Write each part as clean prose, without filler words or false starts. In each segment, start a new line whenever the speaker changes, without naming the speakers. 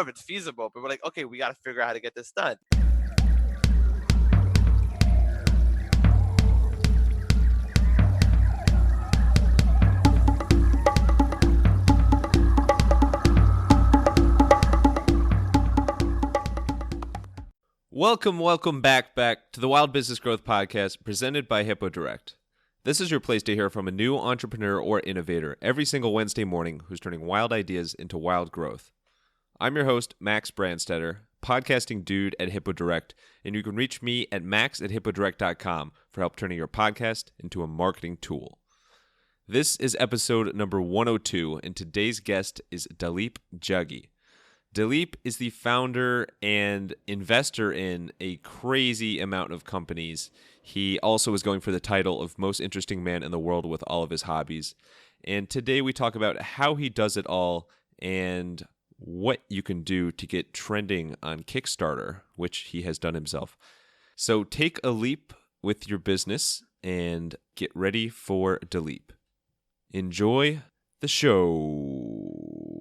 know if it's feasible, but we're like, okay, we got to figure out how to get this done.
Welcome back to the Wild Business Growth Podcast presented by Hippo Direct. This is your place to hear from a new entrepreneur or innovator every single Wednesday morning who's turning wild ideas into wild growth. I'm your host, Max Branstetter, podcasting dude at Hippo Direct, and you can reach me at max@hippodirect.com for help turning your podcast into a marketing tool. This is episode number 102, and today's guest is Dalip Jaggi. Dalip is the founder and investor in a crazy amount of companies. He also is going for the title of most interesting man in the world with all of his hobbies. And today we talk about how he does it all and what you can do to get trending on Kickstarter, which he has done himself. So take a leap with your business and get ready for Dalip. Enjoy the show.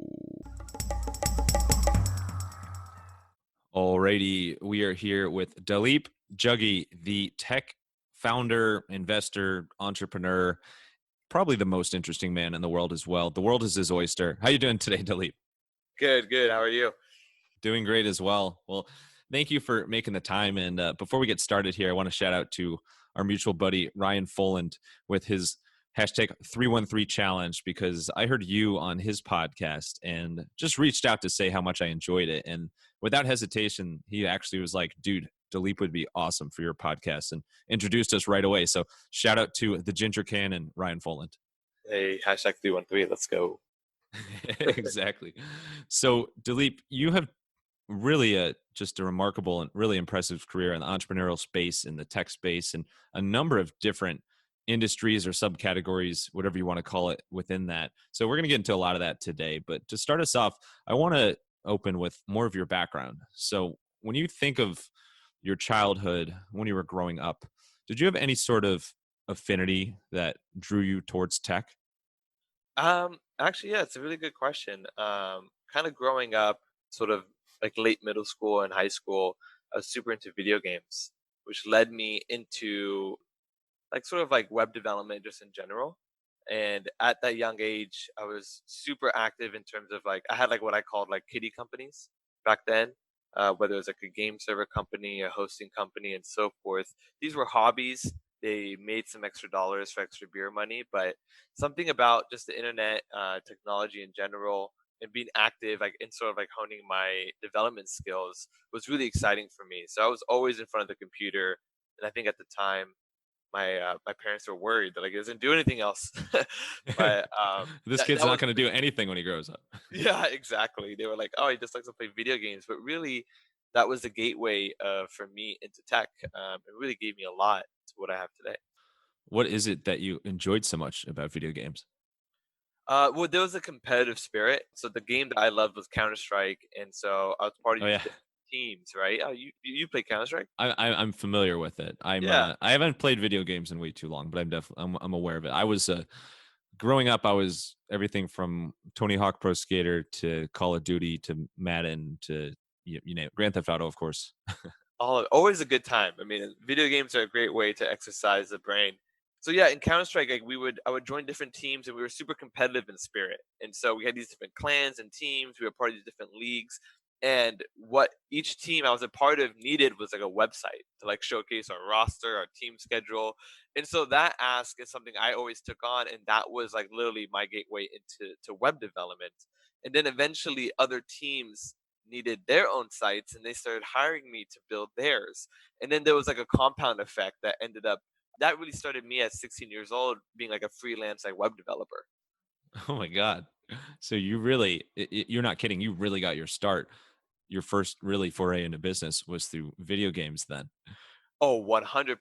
Alrighty, we are here with Dalip Jaggi, the tech founder, investor, entrepreneur, probably the most interesting man in the world as well. The world is his oyster. How you doing today, Dalip?
Good. How are you?
Doing great as well. Well, thank you for making the time. And before we get started here, I want to shout out to our mutual buddy, Ryan Foland, with his hashtag 313 challenge, because I heard you on his podcast and just reached out to say how much I enjoyed it. And without hesitation, he actually was like, dude, Dalip would be awesome for your podcast, and introduced us right away. So shout out to the Ginger Can and Ryan Foland.
Hey, hashtag 313. Let's go.
Exactly. So Dalip, you have really just a remarkable and really impressive career in the entrepreneurial space, in the tech space, and a number of different industries or subcategories, whatever you want to call it, within that. So we're going to get into a lot of that today. But to start us off, I want to open with more of your background. So when you think of your childhood, when you were growing up, did you have any sort of affinity that drew you towards tech?
Actually, yeah, it's a really good question. Kind of growing up, sort of like late middle school and high school, I was super into video games, which led me into like sort of like web development just in general. And at that young age, I was super active in terms of like I had like what I called like kiddie companies back then, whether it was like a game server company, a hosting company, and so forth. These were hobbies. They made some extra dollars for extra beer money, but something about just the internet, technology in general, and being active, like in sort of like honing my development skills, was really exciting for me. So I was always in front of the computer, and I think at the time my parents were worried that like he doesn't do anything else. but
This kid's
that
not
was
going to do anything when he grows up.
yeah, exactly. They were like, oh, he just likes to play video games, but really that was the gateway for me into tech. It really gave me a lot to what I have today.
What is it that you enjoyed so much about video games?
Well, there was a competitive spirit. So the game that I loved was Counter Strike, and so I was part of
Oh
these
yeah,
different teams, right? Oh, you play Counter Strike?
I'm familiar with it.
Yeah.
I haven't played video games in way too long, but I'm aware of it. I was growing up. I was everything from Tony Hawk Pro Skater to Call of Duty to Madden to you name it, Grand Theft Auto, of course.
Always a good time. I mean, video games are a great way to exercise the brain. So yeah, in Counter Strike, like I would join different teams, and we were super competitive in spirit. And so we had these different clans and teams. We were part of these different leagues, and what each team I was a part of needed was like a website to like showcase our roster, our team schedule. And so that ask is something I always took on, and that was like literally my gateway into web development. And then eventually, other teams needed their own sites, and they started hiring me to build theirs. And then there was like a compound effect that ended up that really started me at 16 years old being like a freelance like web developer.
Oh my God! So you really, you're not kidding. You really got your start. Your first really foray into business was through video games then.
Oh, 100%.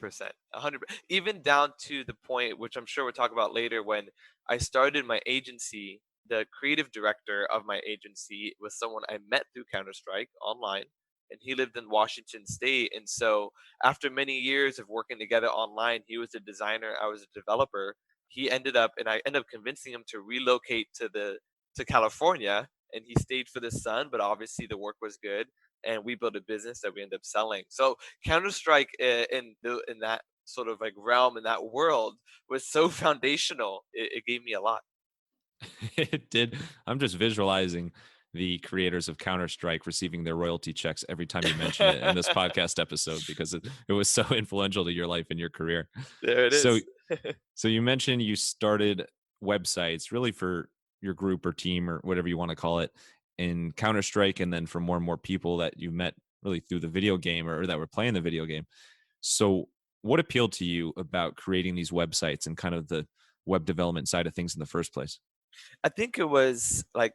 100. Even down to the point, which I'm sure we'll talk about later, when I started my agency, the creative director of my agency was someone I met through Counter Strike online, and he lived in Washington State. And so, after many years of working together online, he was a designer, I was a developer. He ended up, and I ended up convincing him to relocate to California and he stayed for the sun, but obviously the work was good, and we built a business that we ended up selling. So Counter Strike in that sort of like realm in that world was so foundational. It gave me a lot.
It did. I'm just visualizing the creators of Counter-Strike receiving their royalty checks every time you mention it in this podcast episode because it was so influential to your life and your career.
There it
So
is.
so you mentioned you started websites really for your group or team or whatever you want to call it in Counter-Strike and then for more and more people that you met really through the video game or that were playing the video game. So what appealed to you about creating these websites and kind of the web development side of things in the first place?
I think it was like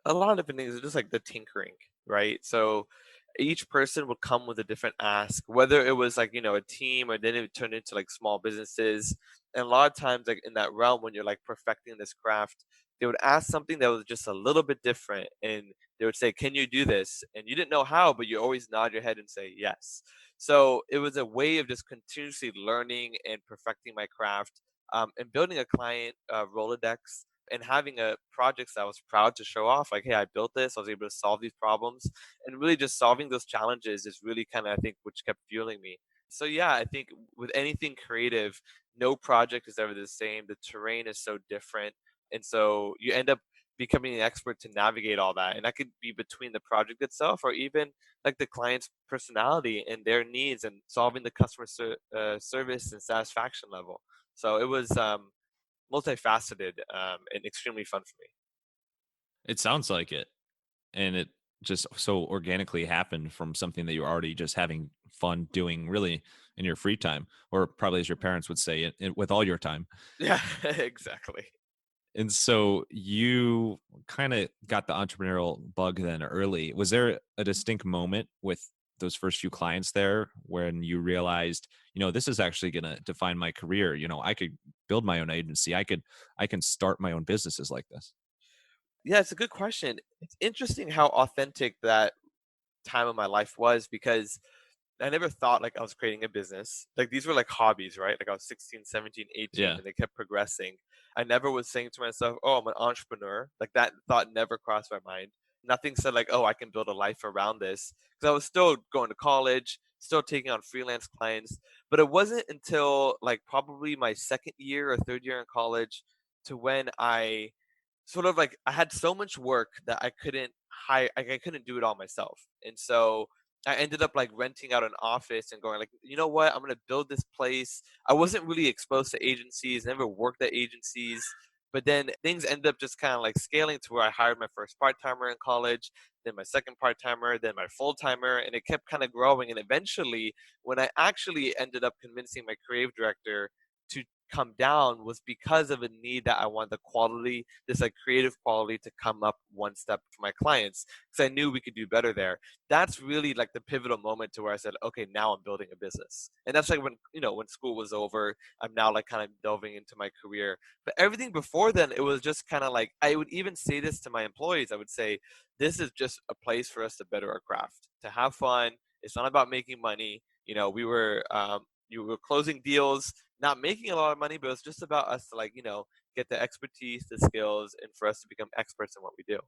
a lot of different things, just like the tinkering, right? So each person would come with a different ask, whether it was like, a team or then it would turn into like small businesses. And a lot of times, like in that realm, when you're like perfecting this craft, they would ask something that was just a little bit different. And they would say, "Can you do this?" And you didn't know how, but you always nod your head and say yes. So it was a way of just continuously learning and perfecting my craft, and building a client Rolodex and having a projects that I was proud to show off, like, hey, I built this, I was able to solve these problems, and really just solving those challenges is really kind of I think which kept fueling me. So yeah, I think with anything creative, no project is ever the same. The terrain is so different, and so you end up becoming an expert to navigate all that. And that could be between the project itself, or even like the client's personality and their needs, and solving the customer service and satisfaction level. So it was multifaceted, and extremely fun for me.
It sounds like it. And it just so organically happened from something that you're already just having fun doing really in your free time, or probably as your parents would say, with all your time.
Yeah, exactly.
And so you kind of got the entrepreneurial bug then early. Was there a distinct moment with those first few clients there when you realized, this is actually going to define my career? I could build my own agency. I can start my own businesses like this.
Yeah, it's a good question. It's interesting how authentic that time of my life was, because I never thought like I was creating a business. Like these were like hobbies, right? Like I was 16, 17, 18,
Yeah.
and they kept progressing. I never was saying to myself, "Oh, I'm an entrepreneur." Like that thought never crossed my mind. Nothing said like, "Oh, I can build a life around this." Because I was still going to college, still taking on freelance clients. But it wasn't until like probably my second year or third year in college to when I sort of like I had so much work that I couldn't hire, like I couldn't do it all myself. And so I ended up like renting out an office and going like, you know what, I'm gonna build this place. I wasn't really exposed to agencies, never worked at agencies, but then things ended up just kind of like scaling to where I hired my first part timer in college, then my second part timer, then my full timer, and it kept kind of growing. And eventually, when I actually ended up convincing my creative director to come down, was because of a need that I want the quality, this like creative quality, to come up one step for my clients, because I knew we could do better there. That's really like the pivotal moment to where I said, okay, now I'm building a business. And that's like when, when school was over, I'm now like kind of delving into my career. But everything before then, it was just kind of like, I would even say this to my employees. I would say, this is just a place for us to better our craft, to have fun. It's not about making money. We were, you were closing deals, not making a lot of money, but it's just about us to like, get the expertise, the skills, and for us to become experts in what we do.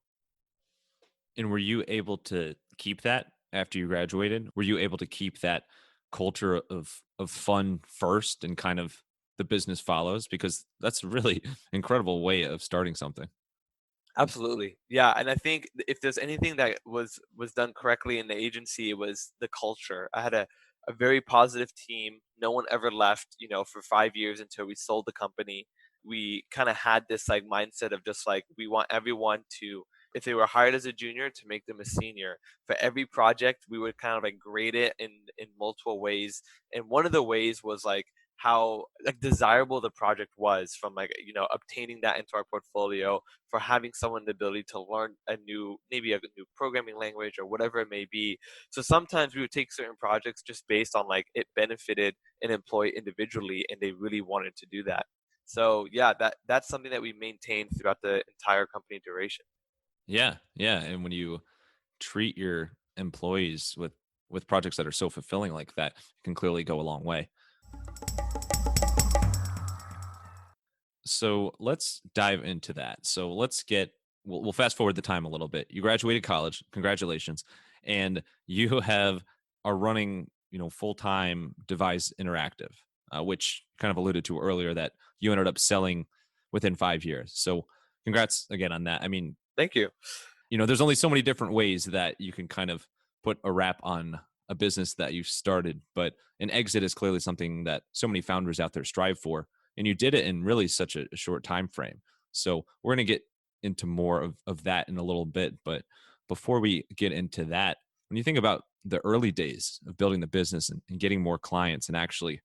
And were you able to keep that after you graduated? Were you able to keep that culture of fun first and kind of the business follows? Because that's a really incredible way of starting something.
Absolutely. Yeah, and I think if there's anything that was done correctly in the agency, it was the culture. I had a very positive team. No one ever left, for 5 years until we sold the company. We kind of had this like mindset of just like we want everyone to, if they were hired as a junior, to make them a senior. For every project, we would kind of like grade it in multiple ways. And one of the ways was like how like desirable the project was, from like obtaining that into our portfolio, for having someone the ability to learn a new, maybe a new programming language or whatever it may be. So sometimes we would take certain projects just based on like it benefited an employee individually and they really wanted to do that. So yeah, that's something that we maintained throughout the entire company duration.
Yeah, yeah. And when you treat your employees with projects that are so fulfilling like that, it can clearly go a long way. So let's dive into that. So let's get we'll fast forward the time a little bit. You graduated college, congratulations, and you are running, full time Devise Interactive, which kind of alluded to earlier that you ended up selling within 5 years. So congrats again on that. I mean,
Thank you.
there's only so many different ways that you can kind of put a wrap on a business that you started, but an exit is clearly something that so many founders out there strive for, and you did it in really such a short time frame. So we're going to get into more of that in a little bit, but before we get into that, when you think about the early days of building the business and getting more clients and actually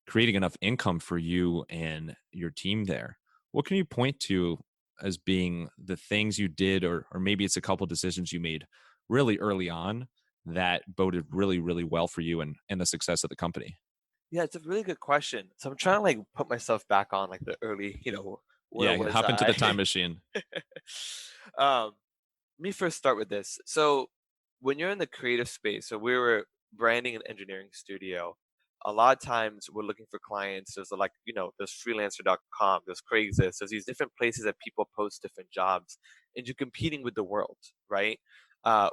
creating enough income for you and your team there, what can you point to as being the things you did, or maybe it's a couple decisions you made really early on that boded really, really well for you and the success of the company?
Yeah, it's a really good question. So I'm trying to like put myself back on like the early, where
Yeah,
was
hop into the
I?
time machine.
um, Let me first start with this. So when you're in the creative space, so we were branding and engineering studio. A lot of times we're looking for clients. There's like, there's freelancer.com, there's Craigslist, there's these different places that people post different jobs, and you're competing with the world, right?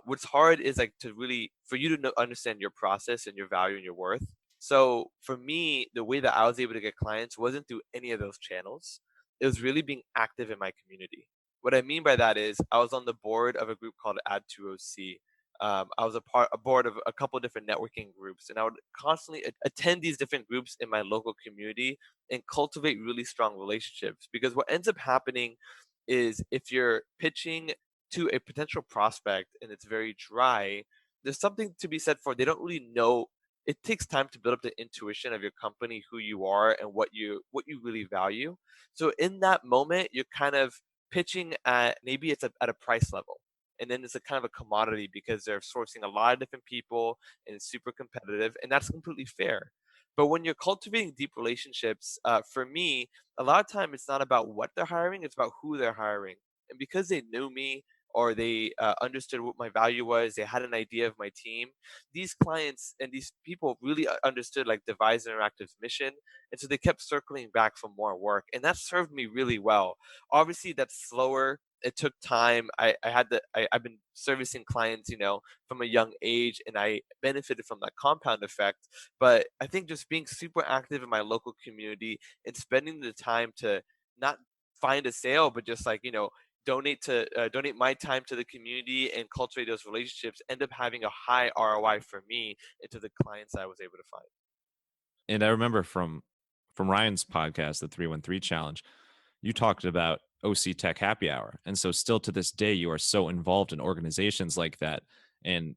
What's hard is like to really for you to understand your process and your value and your worth. So for me, the way that I was able to get clients wasn't through any of those channels. It was really being active in my community. What I mean by that is I was on the board of a group called Add2OC. I was a board of a couple different networking groups, and I would constantly attend these different groups in my local community and cultivate really strong relationships. Because what ends up happening is if you're pitching to a potential prospect and it's very dry, there's something to be said for they don't really know. It takes time to build up the intuition of your company, who you are, and what you really value. So in that moment, you're kind of pitching at maybe at a price level. And then it's a kind of a commodity because they're sourcing a lot of different people and it's super competitive, and that's completely fair. But when you're cultivating deep relationships, for me, a lot of time it's not about what they're hiring, it's about who they're hiring. And because they knew me or they understood what my value was, they had an idea of my team. These clients and these people really understood like Devise Interactive's mission, and so they kept circling back for more work, and that served me really well. Obviously, that's slower. It took time. I've been servicing clients, from a young age, and I benefited from that compound effect. But I think just being super active in my local community and spending the time to not find a sale, but just like donate my time to the community and cultivate those relationships end up having a high ROI for me into the clients I was able to find.
And I remember from Ryan's podcast, the 313 Challenge, you talked about OC Tech Happy Hour. And so still to this day, you are so involved in organizations like that. And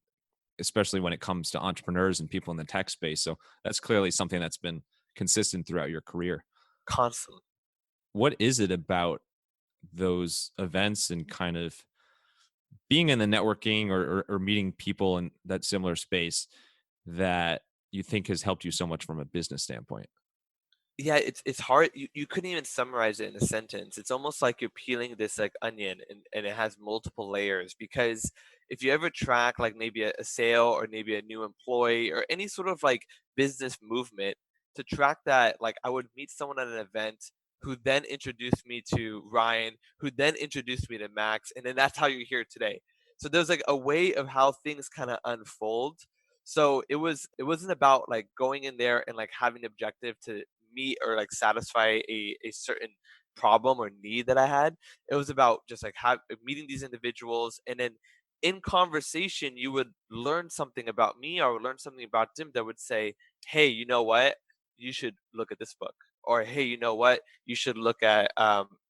especially when it comes to entrepreneurs and people in the tech space. So that's clearly something that's been consistent throughout your career.
Constantly.
What is it about those events and kind of being in the networking or meeting people in that similar space that you think has helped you so much from a business standpoint?
Yeah, it's hard. You couldn't even summarize it in a sentence. It's almost like you're peeling this like onion, and it has multiple layers. Because if you ever track like maybe a sale or maybe a new employee or any sort of like business movement, to track that, like I would meet someone at an event who then introduced me to Ryan, who then introduced me to Max, and then that's how you're here today. So there's like a way of how things kind of unfold. So it wasn't about like going in there and like having an objective to meet or like satisfy a certain problem or need that I had. It was about just like meeting these individuals, and then in conversation you would learn something about me or learn something about them that would say, "Hey, you know what? You should look at this book." Or, "Hey, you know what? You should look at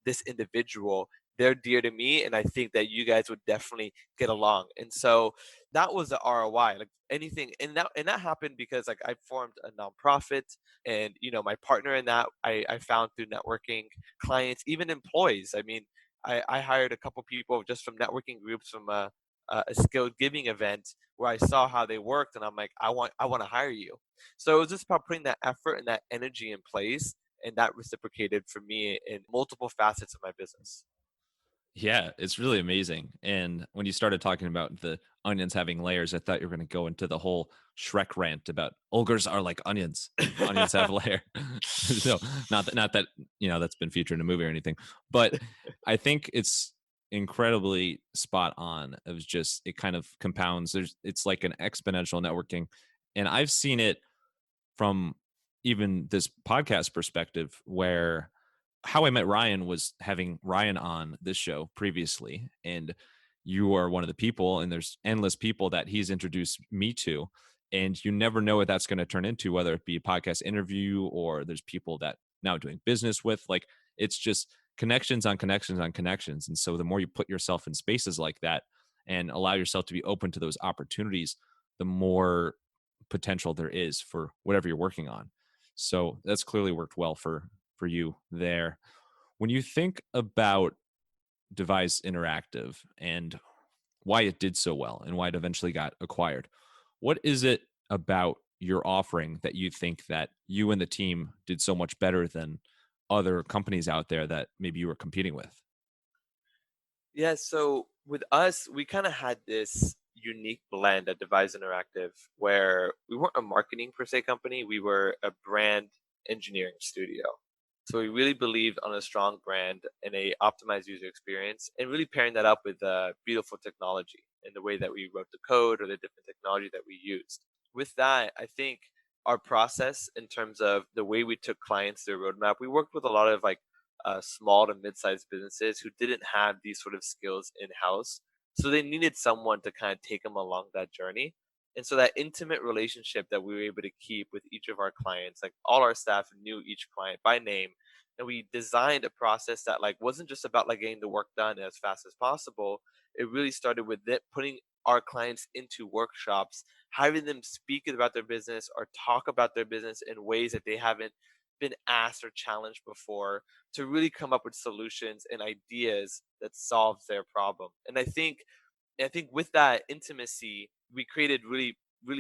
this individual. They're dear to me, and I think that you guys would definitely get along." And so that was the ROI. Like anything, and that happened because like I formed a nonprofit, and my partner in that I found through networking, clients, even employees. I mean, I hired a couple people just from networking groups from a skilled giving event where I saw how they worked, and I'm like, I want to hire you. So it was just about putting that effort and that energy in place, and that reciprocated for me in multiple facets of my business.
Yeah, it's really amazing. And when you started talking about the onions having layers, I thought you were going to go into the whole Shrek rant about ogres are like onions. Onions have layer. So not that that's been featured in a movie or anything, but I think it's incredibly spot on. It was just it kind of compounds. It's like an exponential networking. And I've seen it from even this podcast perspective where how I met Ryan was having Ryan on this show previously, and you are one of the people, and there's endless people that he's introduced me to, and you never know what that's going to turn into, whether it be a podcast interview or there's people that now doing business with. Like it's just connections on connections on connections, and so the more you put yourself in spaces like that and allow yourself to be open to those opportunities, the more potential there is for whatever you're working on. So that's clearly worked well for you there. When you think about Devise Interactive and why it did so well and why it eventually got acquired, what is it about your offering that you think that you and the team did so much better than other companies out there that maybe you were competing with?
Yeah, so with us, we kind of had this unique blend at Devise Interactive where we weren't a marketing per se company, we were a brand engineering studio. So we really believed on a strong brand and a optimized user experience and really pairing that up with beautiful technology in the way that we wrote the code or the different technology that we used. With that, I think our process in terms of the way we took clients through a roadmap, we worked with a lot of like small to mid-sized businesses who didn't have these sort of skills in-house. So they needed someone to kind of take them along that journey. And so that intimate relationship that we were able to keep with each of our clients, like all our staff knew each client by name. And we designed a process that like wasn't just about like getting the work done as fast as possible. It really started with it putting our clients into workshops, having them speak about their business or talk about their business in ways that they haven't been asked or challenged before, to really come up with solutions and ideas that solves their problem. And I think with that intimacy, we created really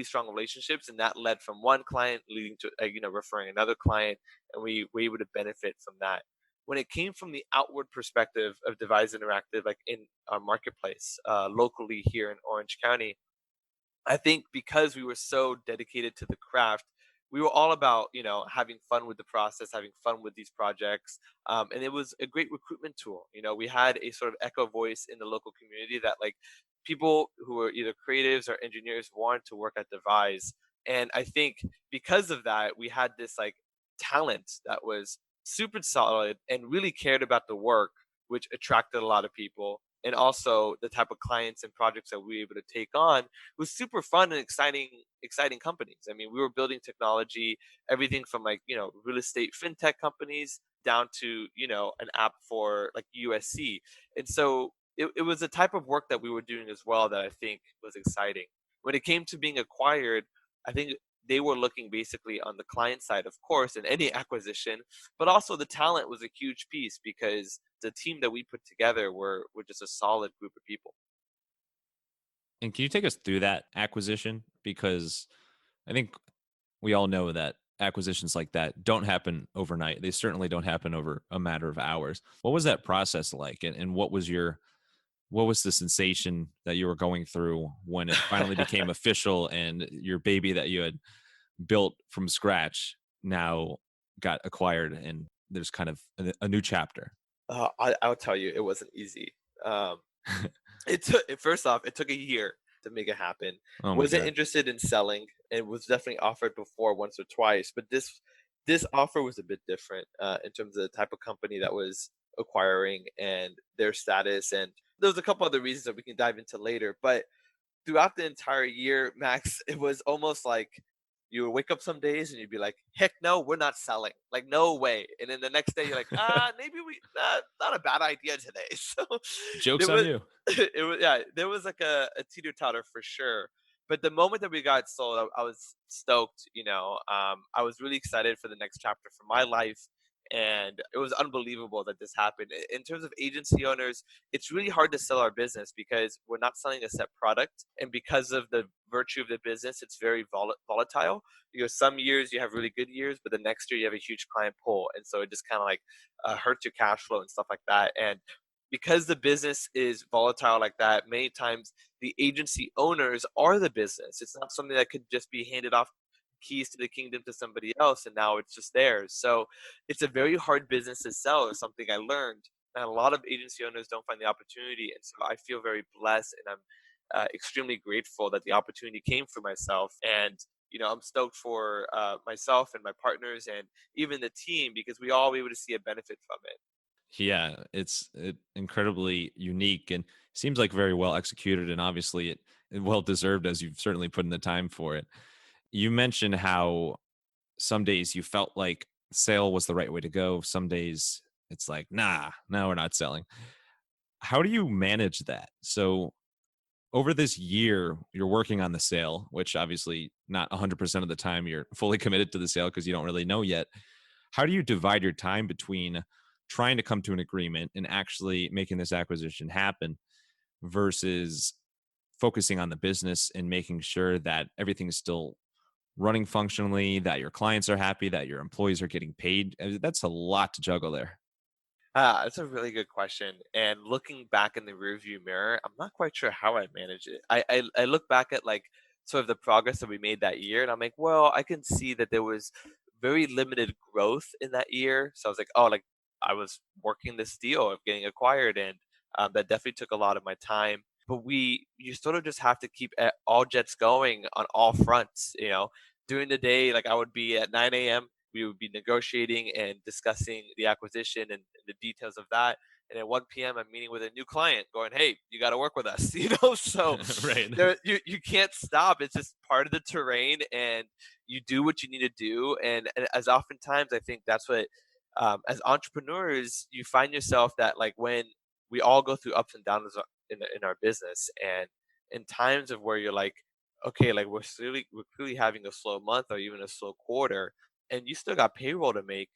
strong relationships, and that led from one client leading to referring another client, and we were able to benefit from that. When it came from the outward perspective of Devise Interactive, like in our marketplace locally here in Orange County, I think because we were so dedicated to the craft, we were all about, having fun with the process, having fun with these projects. And it was a great recruitment tool. We had a sort of echo voice in the local community that like people who were either creatives or engineers wanted to work at Devise. And I think because of that, we had this like talent that was super solid and really cared about the work, which attracted a lot of people. And also the type of clients and projects that we were able to take on was super fun and exciting companies. I mean, we were building technology, everything from like, real estate fintech companies down to, an app for like USC. And so it was a type of work that we were doing as well that I think was exciting. When it came to being acquired, I think they were looking basically on the client side, of course, in any acquisition, but also the talent was a huge piece because the team that we put together were just a solid group of people.
And can you take us through that acquisition? Because I think we all know that acquisitions like that don't happen overnight. They certainly don't happen over a matter of hours. What was that process like? And what was the sensation that you were going through when it finally became official and your baby that you had built from scratch now got acquired and there's kind of a new chapter?
I'll tell you, it wasn't easy. Um, it took first off, it took a year to make it happen.
Oh my
Wasn't
god.
interested in selling, and was definitely offered before once or twice, but this offer was a bit different in terms of the type of company that was acquiring and their status. And there was a couple other reasons that we can dive into later. But throughout the entire year, Max, it was almost like you would wake up some days and you'd be like, "Heck no, we're not selling. Like, no way." And then the next day, you're like, maybe we not a bad idea today." So
Joke's
there
on
was
you.
it was yeah, there was like a teeter totter for sure. But the moment that we got sold, I was stoked. I was really excited for the next chapter for my life. And it was unbelievable that this happened. In terms of agency owners, it's really hard to sell our business because we're not selling a set product, and because of the virtue of the business, it's very volatile. Some years you have really good years, but the next year you have a huge client pull, and so it just kind of like hurts your cash flow and stuff like that. And because the business is volatile like that, many times the agency owners are the business. It's not something that could just be handed off keys to the kingdom to somebody else and now it's just theirs. So it's a very hard business to sell, is something I learned. And a lot of agency owners don't find the opportunity. And so I feel very blessed, and I'm extremely grateful that the opportunity came for myself. And I'm stoked for myself and my partners and even the team, because we all be able to see a benefit from it.
Yeah, it's incredibly unique and seems like very well executed, and obviously it well deserved, as you've certainly put in the time for it. You mentioned how some days you felt like sale was the right way to go. Some days it's like, nah, no, we're not selling. How do you manage that? So over this year, you're working on the sale, which obviously not 100% of the time you're fully committed to the sale because you don't really know yet. How do you divide your time between trying to come to an agreement and actually making this acquisition happen versus focusing on the business and making sure that everything is still running functionally, that your clients are happy, that your employees are getting paid? That's a lot to juggle there.
That's a really good question. And looking back in the rearview mirror, I'm not quite sure how I manage it. I look back at like sort of the progress that we made that year, and I'm like, well, I can see that there was very limited growth in that year. So I was like, oh, like I was working this deal of getting acquired, and that definitely took a lot of my time. But you sort of just have to keep all jets going on all fronts. During the day, like I would be at 9 a.m. We would be negotiating and discussing the acquisition and the details of that. And at 1 p.m., I'm meeting with a new client, going, "Hey, you got to work with us," So
Right.
you can't stop. It's just part of the terrain, and you do what you need to do. And as oftentimes, I think that's what, as entrepreneurs, you find yourself that like when we all go through ups and downs in our business, and in times of where you're like, okay, like we're clearly having a slow month or even a slow quarter, and you still got payroll to make.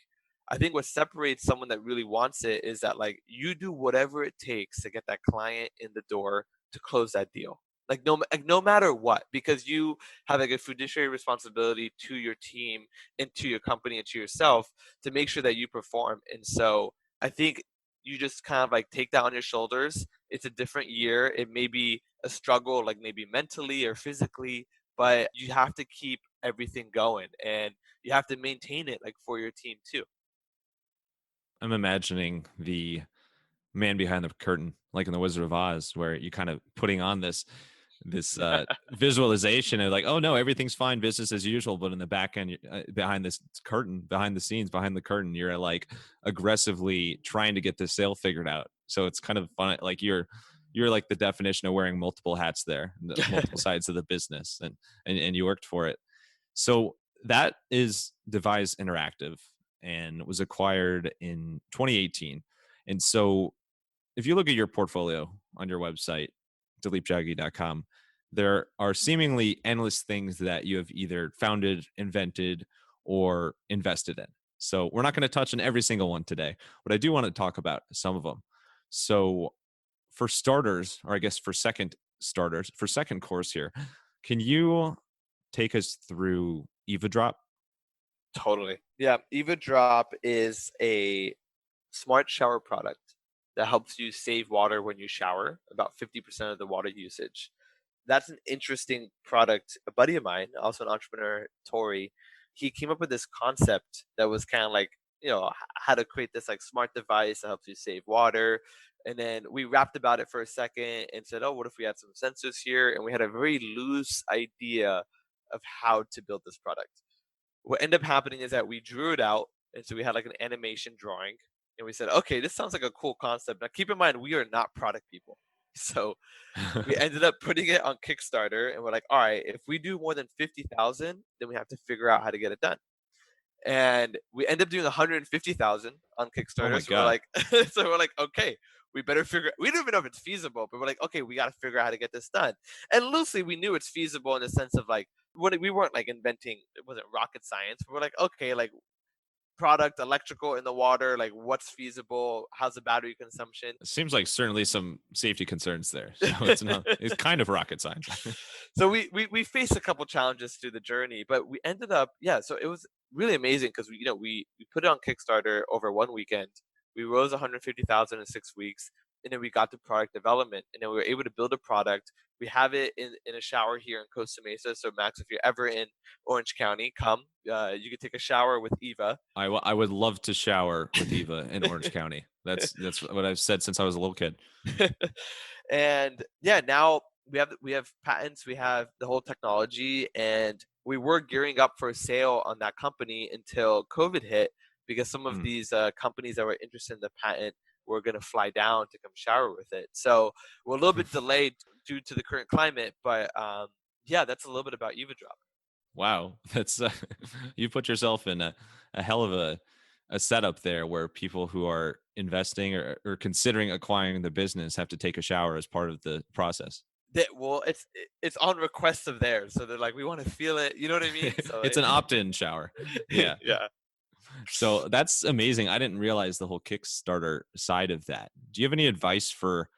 I think what separates someone that really wants it is that like you do whatever it takes to get that client in the door to close that deal. Like no matter what, because you have like a fiduciary responsibility to your team and to your company and to yourself to make sure that you perform. And so I think you just kind of like take that on your shoulders. It's a different year. It may be a struggle, like maybe mentally or physically, but you have to keep everything going. And you have to maintain it like for your team too.
I'm imagining the man behind the curtain, like in the Wizard of Oz, where you kind of putting on this visualization of like, oh no, everything's fine, business as usual, but in the back end, behind this curtain, behind the scenes, behind the curtain, you're like aggressively trying to get this sale figured out. So it's kind of fun, like you're like the definition of wearing multiple hats there, the multiple sides of the business, and you worked for it. So that is Devise Interactive and was acquired in 2018. And so if you look at your portfolio on your website, dalipjaggi.com, there are seemingly endless things that you have either founded, invented, or invested in. So we're not going to touch on every single one today, but I do want to talk about some of them. So for starters, or I guess for second starters, for second course here, can you take us through Eva Drop?
Totally. Yeah. Eva Drop is a smart shower product that helps you save water when you shower, about 50% of the water usage. That's an interesting product. A buddy of mine, also an entrepreneur, Tori, he came up with this concept that was kind of like, how to create this like smart device that helps you save water. And then we rapped about it for a second and said, oh, what if we had some sensors here? And we had a very loose idea of how to build this product. What ended up happening is that we drew it out, and so we had like an animation drawing, and we said, okay, this sounds like a cool concept. Now keep in mind, we are not product people. So we ended up putting it on Kickstarter, and we're like, all right, if we do more than 50,000, then we have to figure out how to get it done. And we end up doing 150,000 on
Oh
Kickstarter.
my
So we're
God.
like, okay, we better figure. We don't even know if it's feasible, but we're like, okay, we got to figure out how to get this done. And loosely, we knew it's feasible in the sense of like, we weren't like inventing. It wasn't rocket science. But we're like, okay, like product, electrical in the water, like what's feasible? How's the battery consumption?
It seems like certainly some safety concerns there. So it's not, it's kind of rocket science.
So we faced a couple challenges through the journey, but we ended up, yeah. So it was really amazing because we put it on Kickstarter over one weekend. We rose 150,000 in 6 weeks. and then we got to product development, and then we were able to build a product. We have it in a shower here in Costa Mesa. So Max, if you're ever in Orange County, come. You can take a shower with Eva.
I would love to shower with Eva in Orange County. That's what I've said since I was a little kid.
And yeah, now we have patents, we have the whole technology, and we were gearing up for a sale on that company until COVID hit, because some of
Mm.
these companies that were interested in the patent were going to fly down to come shower with it. So we're a little bit delayed due to the current climate, but yeah, that's a little bit about Eva Drop.
Wow, that's you put yourself in a hell of a setup there, where people who are investing or considering acquiring the business have to take a shower as part of the process.
Well, it's on request of theirs, so they're like, we want to feel it. You know what I mean? So
It's an opt-in shower. Yeah.
yeah.
So that's amazing. I didn't realize the whole Kickstarter side of that. Do you have any advice for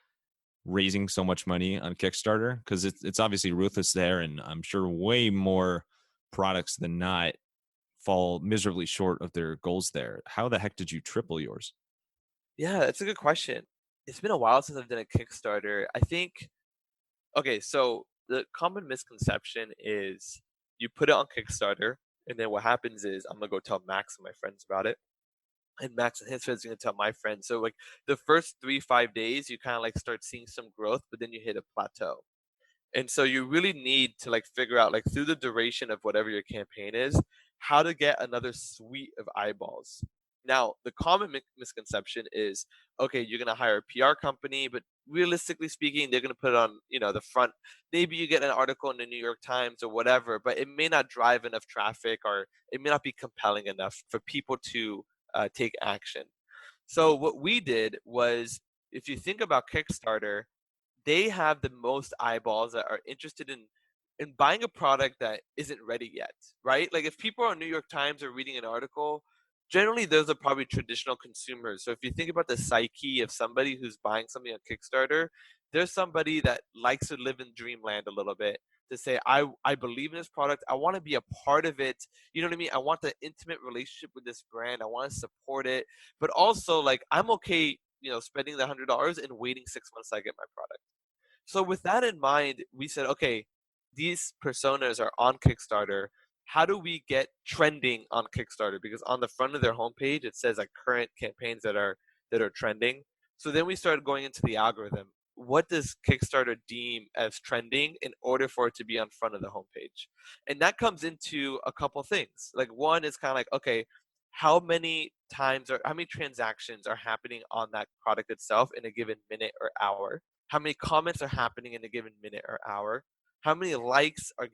raising so much money on Kickstarter? Because it's obviously ruthless there, and I'm sure way more products than not fall miserably short of their goals there. How the heck did you triple yours?
Yeah, that's a good question. It's been a while since I've done a Kickstarter. I think, okay, so the common misconception is you put it on Kickstarter, and then what happens is I'm gonna go tell Max and my friends about it, and Max and his friends are gonna tell my friends. So like the first 3, 5 days, you kind of like start seeing some growth, but then you hit a plateau. And so you really need to like figure out, like, through the duration of whatever your campaign is, how to get another suite of eyeballs. Now, the common misconception is, okay, you're gonna hire a PR company, but realistically speaking, they're gonna put it on, the front. Maybe you get an article in the New York Times or whatever, but it may not drive enough traffic, or it may not be compelling enough for people to take action. So what we did was, if you think about Kickstarter, they have the most eyeballs that are interested in buying a product that isn't ready yet, right? Like if people on New York Times are reading an article, generally those are probably traditional consumers. So if you think about the psyche of somebody who's buying something on Kickstarter, there's somebody that likes to live in dreamland a little bit, to say, I believe in this product. I want to be a part of it. You know what I mean? I want the intimate relationship with this brand. I want to support it. But also, like, I'm okay, spending the $100 and waiting 6 months till I get my product. So with that in mind, we said, okay, these personas are on Kickstarter. How do we get trending on Kickstarter? Because on the front of their homepage, it says like current campaigns that are trending. So then we started going into the algorithm. What does Kickstarter deem as trending in order for it to be on front of the homepage? And that comes into a couple things. Like, one is kind of like, okay, how many transactions are happening on that product itself in a given minute or hour? How many comments are happening in a given minute or hour? How many likes are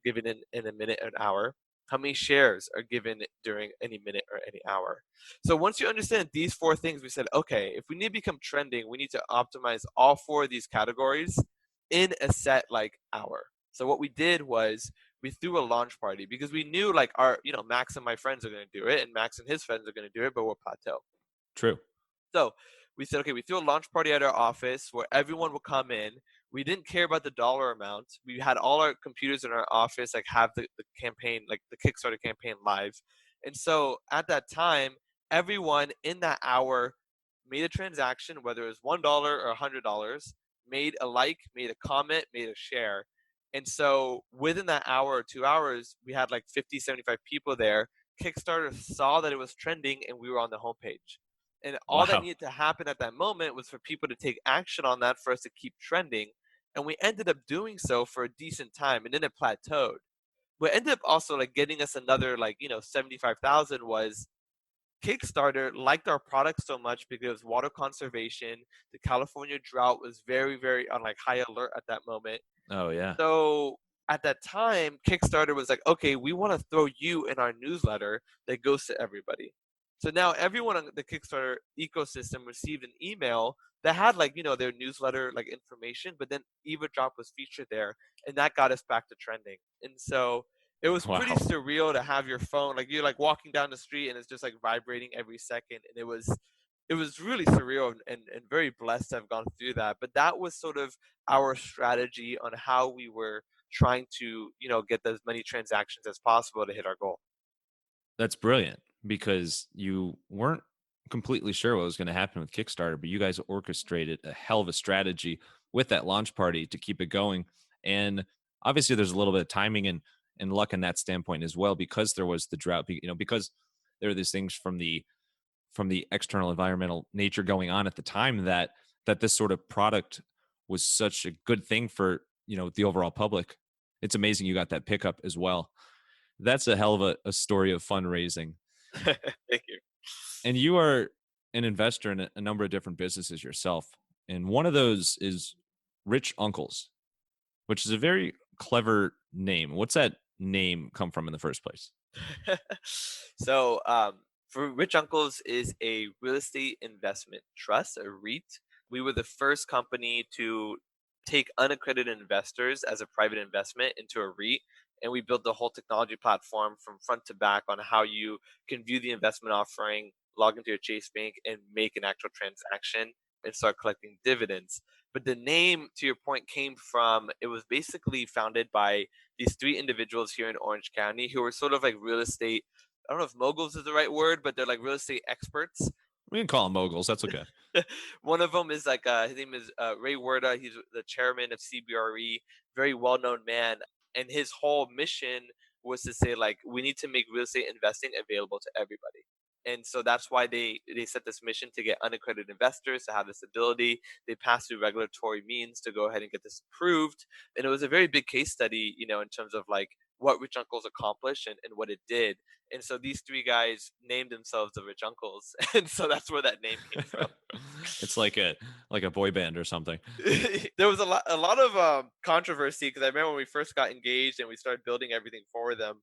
given in a minute or an hour? How many shares are given during any minute or any hour? So once you understand these four things, we said, okay, if we need to become trending, we need to optimize all four of these categories in a set like hour. So what we did was we threw a launch party, because we knew, like, Max and my friends are going to do it, and Max and his friends are going to do it, but we're plateau.
True.
So we said, okay, we threw a launch party at our office where everyone will come in. We didn't care about the dollar amount. We had all our computers in our office, like, have the campaign, like the Kickstarter campaign, live. And so at that time, everyone in that hour made a transaction, whether it was $1 or $100, made a like, made a comment, made a share. And so within that hour or 2 hours, we had like 50, 75 people there. Kickstarter saw that it was trending, and we were on the homepage. And all that
Wow.
needed to happen at that moment was for people to take action on that, for us to keep trending. And we ended up doing so for a decent time, and then it plateaued. What ended up also like getting us another, like, 75,000 was Kickstarter liked our product so much because water conservation, the California drought was very, very on like high alert at that moment.
Oh
And
yeah.
so at that time, Kickstarter was like, okay, we want to throw you in our newsletter that goes to everybody. So now everyone on the Kickstarter ecosystem received an email that had, like, their newsletter like information, but then Eva Drop was featured there, and that got us back to trending. And so it was pretty
Wow.
surreal to have your phone, like, you're like walking down the street and it's just like vibrating every second. And it was really surreal, and very blessed to have gone through that. But that was sort of our strategy on how we were trying to, get as many transactions as possible to hit our goal.
That's brilliant, because you weren't completely sure what was going to happen with Kickstarter, but you guys orchestrated a hell of a strategy with that launch party to keep it going. And obviously, there's a little bit of timing and luck in that standpoint as well, because there was the drought. Because there are these things from the external environmental nature going on at the time, that this sort of product was such a good thing for the overall public. It's amazing you got that pickup as well. That's a hell of a story of fundraising.
Thank you.
And you are an investor in a number of different businesses yourself. And one of those is Rich Uncles, which is a very clever name. What's that name come from in the first place?
So, for Rich Uncles is a real estate investment trust, a REIT. We were the first company to take unaccredited investors as a private investment into a REIT. And we built the whole technology platform from front to back on how you can view the investment offering, log into your Chase Bank, and make an actual transaction and start collecting dividends. But the name, to your point, came from it was basically founded by these three individuals here in Orange County who were sort of like real estate. I don't know if moguls is the right word, but they're like real estate experts.
We can call them moguls. That's okay.
One of them is like his name is Ray Werda. He's the chairman of CBRE, very well known man, and his whole mission was to say like we need to make real estate investing available to everybody. And so that's why they set this mission to get unaccredited investors to have this ability. They passed through regulatory means to go ahead and get this approved. And it was a very big case study, in terms of like what Rich Uncles accomplished and what it did. And so these three guys named themselves the Rich Uncles. And so that's where that name came from.
It's like a boy band or something.
There was a lot of controversy because I remember when we first got engaged and we started building everything for them.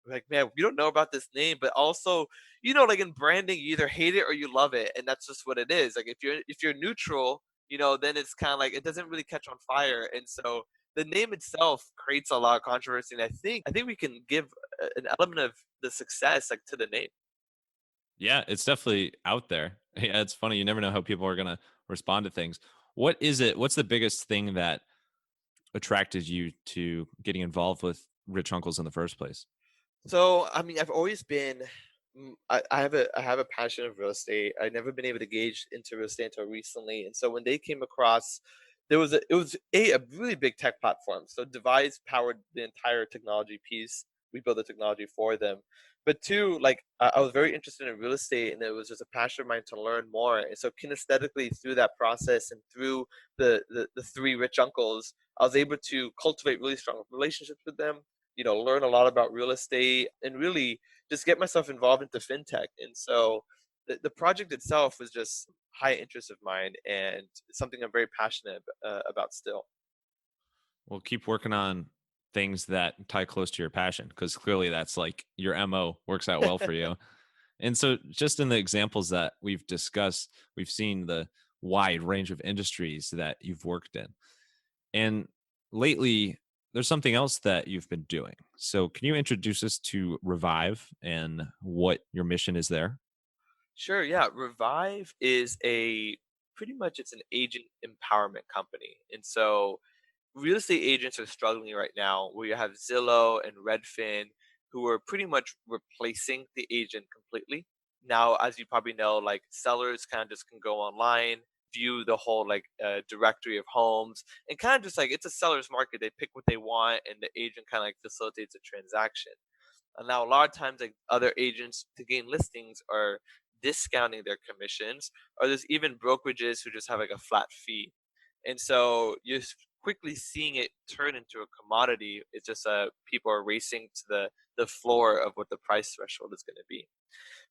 We're like, man, we don't know about this name, but also, like in branding, you either hate it or you love it, and that's just what it is. Like if you're neutral, then it's kind of like it doesn't really catch on fire, and so the name itself creates a lot of controversy. And I think we can give an element of the success like to the name.
Yeah, it's definitely out there. Yeah, it's funny. You never know how people are going to respond to things. What is it? What's the biggest thing that attracted you to getting involved with Rich Uncles in the first place?
So, I mean, I've always been I have a passion of real estate. I've never been able to gauge into real estate until recently. And so when they came across it was a really big tech platform. So Devise powered the entire technology piece. We built the technology for them. But two, like I was very interested in real estate and it was just a passion of mine to learn more. And so kinesthetically through that process and through the three rich uncles, I was able to cultivate really strong relationships with them, learn a lot about real estate and really just get myself involved into fintech. And so the project itself was just high interest of mine and something I'm very passionate about still.
Well, keep working on things that tie close to your passion, because clearly that's like your MO works out well for you. And so, just in the examples that we've discussed, we've seen the wide range of industries that you've worked in. And lately, there's something else that you've been doing. So, can you introduce us to Revive and what your mission is there?
Sure, yeah. Revive is a pretty much it's an agent empowerment company. And so real estate agents are struggling right now where you have Zillow and Redfin who are pretty much replacing the agent completely. Now, as you probably know, like sellers kind of just can go online, view the whole like directory of homes, and kind of just like it's a seller's market. They pick what they want, and the agent kind of like facilitates a transaction. And now, a lot of times, like other agents to gain listings are discounting their commissions, or there's even brokerages who just have like a flat fee. And so you're quickly seeing it turn into a commodity. It's just people are racing to the floor of what the price threshold is going to be.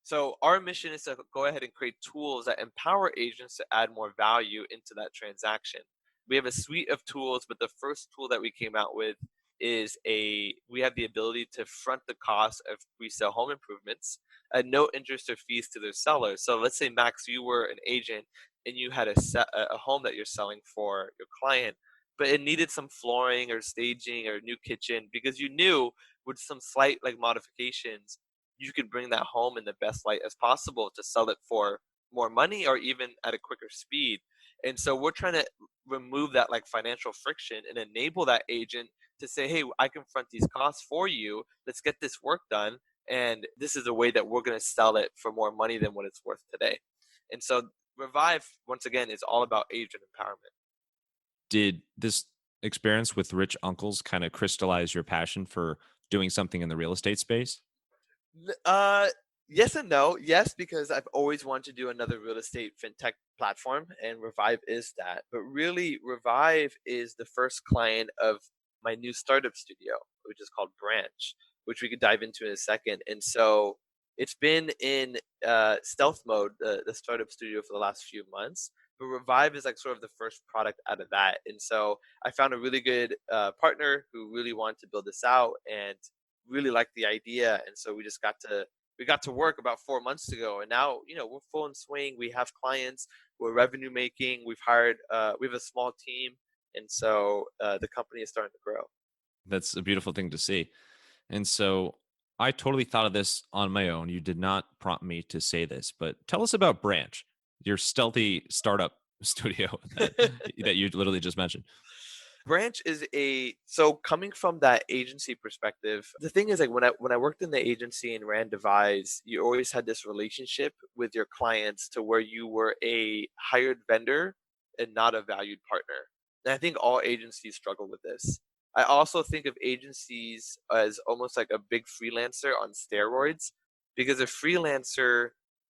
So our mission is to go ahead and create tools that empower agents to add more value into that transaction. We have a suite of tools, but the first tool that we came out with is we have the ability to front the cost of resale home improvements at no interest or fees to their sellers. So let's say Max, you were an agent and you had a home that you're selling for your client, but it needed some flooring or staging or new kitchen because you knew with some slight like modifications you could bring that home in the best light as possible to sell it for more money or even at a quicker speed. And so we're trying to remove that like financial friction and enable that agent to say, hey, I can front these costs for you. Let's get this work done. And this is a way that we're going to sell it for more money than what it's worth today. And so Revive, once again, is all about agent empowerment.
Did this experience with rich uncles kind of crystallize your passion for doing something in the real estate space?
N- Uh, yes and no. Yes, because I've always wanted to do another real estate fintech platform, and Revive is that. But really, Revive is the first client of my new startup studio, which is called Branch, which we could dive into in a second. And so it's been in stealth mode, the startup studio, for the last few months. But Revive is like sort of the first product out of that. And so I found a really good partner who really wanted to build this out and really liked the idea, and so we got to work about 4 months ago, and now we're full in swing. We have clients, we're revenue making, we've hired, we have a small team, and so the company is starting to grow.
That's a beautiful thing to see. And so I totally thought of this on my own. You did not prompt me to say this, but tell us about Branch, your stealthy startup studio that you literally just mentioned.
Branch is a so coming from that agency perspective, the thing is, like, when I worked in the agency and ran Devise, you always had this relationship with your clients to where you were a hired vendor and not a valued partner. And I think all agencies struggle with this. I also think of agencies as almost like a big freelancer on steroids, because a freelancer,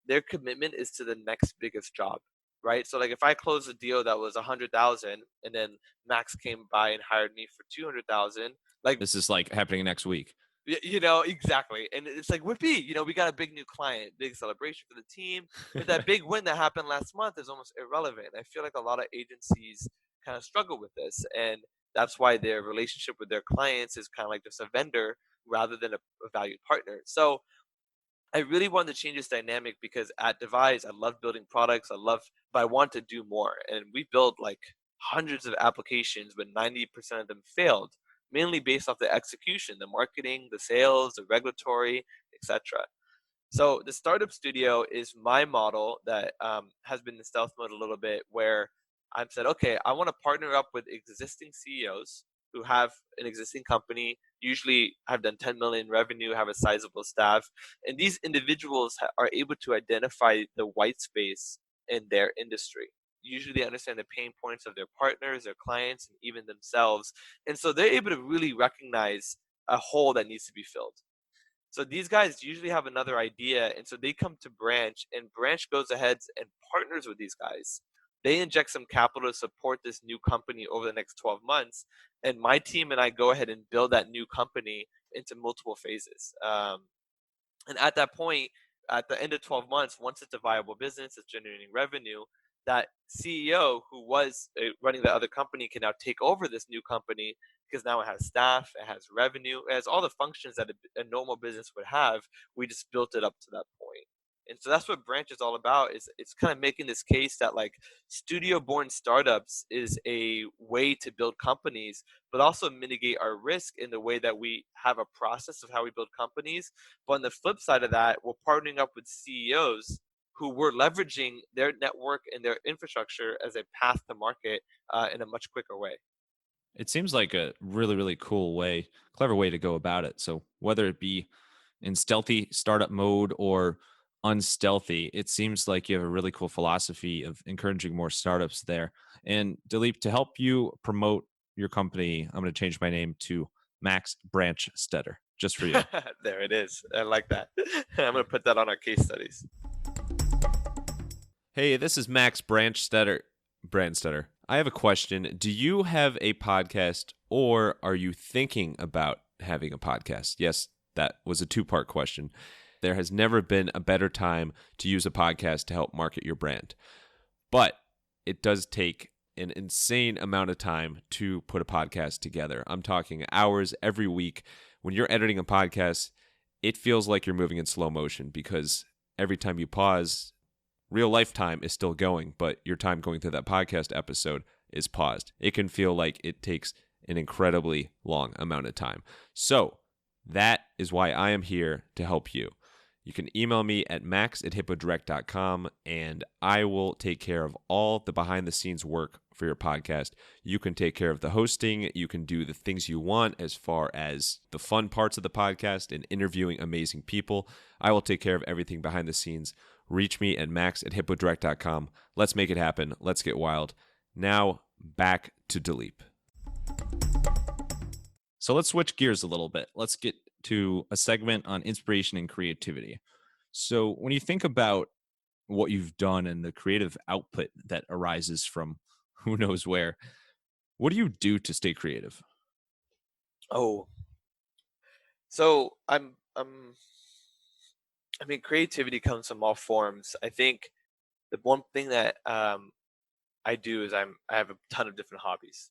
their commitment is to the next biggest job, right? So like if I close a deal that was 100,000 and then Max came by and hired me for 200,000. Like,
This is like happening next week.
exactly. And it's like, whippy, we got a big new client, big celebration for the team. But that big win that happened last month is almost irrelevant. I feel like a lot of agencies kind of struggle with this. And that's why their relationship with their clients is kind of like just a vendor rather than a valued partner. So I really wanted to change this dynamic because at Devise, I love building products. But I want to do more. And we built like hundreds of applications, but 90% of them failed, mainly based off the execution, the marketing, the sales, the regulatory, etc. So the startup studio is my model that has been in stealth mode a little bit, where I've said, okay, I want to partner up with existing CEOs who have an existing company, usually have done 10 million revenue, have a sizable staff, and these individuals are able to identify the white space in their industry. Usually they understand the pain points of their partners, their clients, and even themselves. And so they're able to really recognize a hole that needs to be filled. So these guys usually have another idea, and so they come to Branch, and Branch goes ahead and partners with these guys. They inject some capital to support this new company over the next 12 months, and my team and I go ahead and build that new company into multiple phases. And at that point, at the end of 12 months, once it's a viable business, it's generating revenue, that CEO who was running the other company can now take over this new company because now it has staff, it has revenue, it has all the functions that a normal business would have. We just built it up to that point. And so that's what Branch is all about. Is it's kind of making this case that like studio born startups is a way to build companies, but also mitigate our risk in the way that we have a process of how we build companies. But on the flip side of that, we're partnering up with CEOs who were leveraging their network and their infrastructure as a path to market in a much quicker way.
It seems like a really, really cool way, clever way to go about it. So whether it be in stealthy startup mode or unstealthy, it seems like you have a really cool philosophy of encouraging more startups there. And Dalip, to help you promote your company, I'm going to change my name to Max Branstetter just for you.
There it is. I like that. I'm going to put that on our case studies.
Hey, this is Max Branstetter. I have a question. Do you have a podcast or are you thinking about having a podcast? Yes, that was a two-part question. There has never been a better time to use a podcast to help market your brand. But it does take an insane amount of time to put a podcast together. I'm talking hours every week. When you're editing a podcast, it feels like you're moving in slow motion because every time you pause, real life time is still going, but your time going through that podcast episode is paused. It can feel like it takes an incredibly long amount of time. So that is why I am here to help you. You can email me at max@hippodirect.com and I will take care of all the behind the scenes work for your podcast. You can take care of the hosting. You can do the things you want as far as the fun parts of the podcast and interviewing amazing people. I will take care of everything behind the scenes reach me at max@hippodirect.com. Let's make it happen. Let's get wild. Now, back to Dalip. So let's switch gears a little bit. Let's get to a segment on inspiration and creativity. So when you think about what you've done and the creative output that arises from who knows where, what do you do to stay creative?
Oh, so I mean, creativity comes from all forms. I think the one thing that I do is I have a ton of different hobbies.